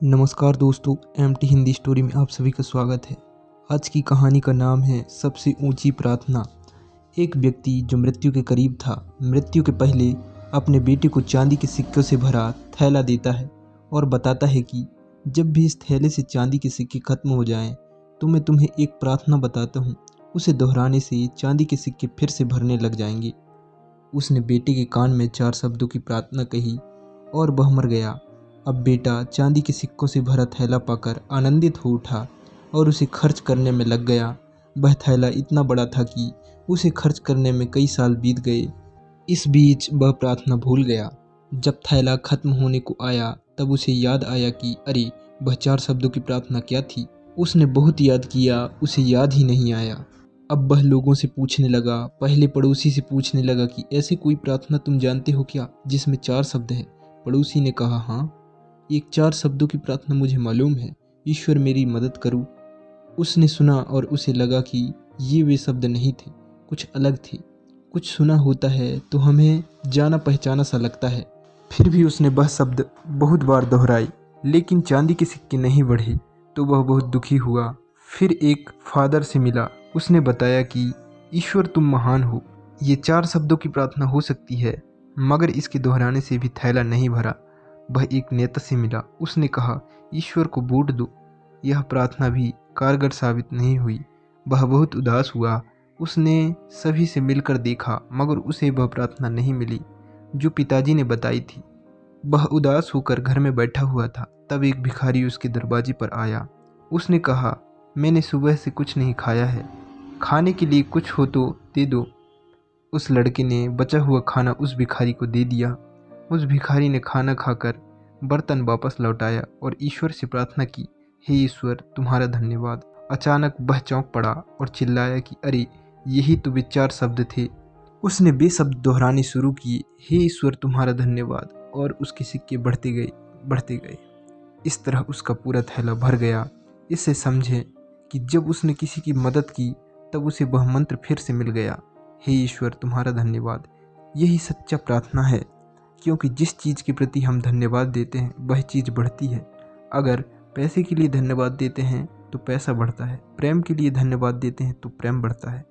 नमस्कार दोस्तों, MT Hindi story में आप सभी का स्वागत है। आज की कहानी का नाम है सबसे ऊंची प्रार्थना। एक व्यक्ति जो मृत्यु के करीब था, मृत्यु के पहले अपने बेटे को चांदी के सिक्कों से भरा थैला देता है और बताता है कि जब भी इस थैले से चांदी के सिक्के खत्म हो जाएं, तो मैं तुम्हें एक प्रार्थना बताता हूँ। उसे दोहराने से चांदी के सिक्के फिर से भरने लग जाएंगे। उसने बेटे के कान में 4 शब्दों की प्रार्थना कही और वह मर गया। अब बेटा चांदी के सिक्कों से भरा थैला पाकर आनंदित हो उठा और उसे खर्च करने में लग गया। वह थैला इतना बड़ा था कि उसे खर्च करने में कई साल बीत गए। इस बीच वह प्रार्थना भूल गया। जब थैला खत्म होने को आया तब उसे याद आया कि अरे, वह 4 शब्दों की प्रार्थना क्या थी। उसने बहुत याद किया, उसे याद ही नहीं आया। अब वह लोगों से पूछने लगा, पहले पड़ोसी से पूछने लगा कि ऐसी कोई प्रार्थना तुम जानते हो क्या जिसमें 4 शब्द हैं। पड़ोसी ने कहा, हाँ, एक 4 शब्दों की प्रार्थना मुझे मालूम है, ईश्वर मेरी मदद करो। उसने सुना और उसे लगा कि ये वे शब्द नहीं थे, कुछ अलग थे। कुछ सुना होता है तो हमें जाना पहचाना सा लगता है। फिर भी उसने वह शब्द बहुत बार दोहराए, लेकिन चांदी के सिक्के नहीं बढ़े तो वह बहुत दुखी हुआ। फिर एक फादर से मिला। उसने बताया कि ईश्वर तुम महान हो, ये 4 शब्दों की प्रार्थना हो सकती है, मगर इसके दोहराने से भी थैला नहीं भरा। वह एक नेता से मिला। उसने कहा, ईश्वर को वोट दो। यह प्रार्थना भी कारगर साबित नहीं हुई। वह बहुत उदास हुआ। उसने सभी से मिलकर देखा, मगर उसे वह प्रार्थना नहीं मिली जो पिताजी ने बताई थी। वह उदास होकर घर में बैठा हुआ था। तब एक भिखारी उसके दरवाजे पर आया। उसने कहा, मैंने सुबह से कुछ नहीं खाया है, खाने के लिए कुछ हो तो दे दो। उस लड़के ने बचा हुआ खाना उस भिखारी को दे दिया। उस भिखारी ने खाना खाकर बर्तन वापस लौटाया और ईश्वर से प्रार्थना की, हे ईश्वर तुम्हारा धन्यवाद। अचानक वह चौंक पड़ा और चिल्लाया कि अरे, यही तो वे 4 शब्द थे। उसने वे शब्द दोहराने शुरू किए, हे ईश्वर तुम्हारा धन्यवाद, और उसके सिक्के बढ़ते गए। इस तरह उसका पूरा थैला भर गया। इससे समझे कि जब उसने किसी की मदद की तब उसे वह मंत्र फिर से मिल गया, हे ईश्वर तुम्हारा धन्यवाद। यही सच्चा प्रार्थना है, क्योंकि जिस चीज़ के प्रति हम धन्यवाद देते हैं वह चीज़ बढ़ती है। अगर पैसे के लिए धन्यवाद देते हैं तो पैसा बढ़ता है, प्रेम के लिए धन्यवाद देते हैं तो प्रेम बढ़ता है।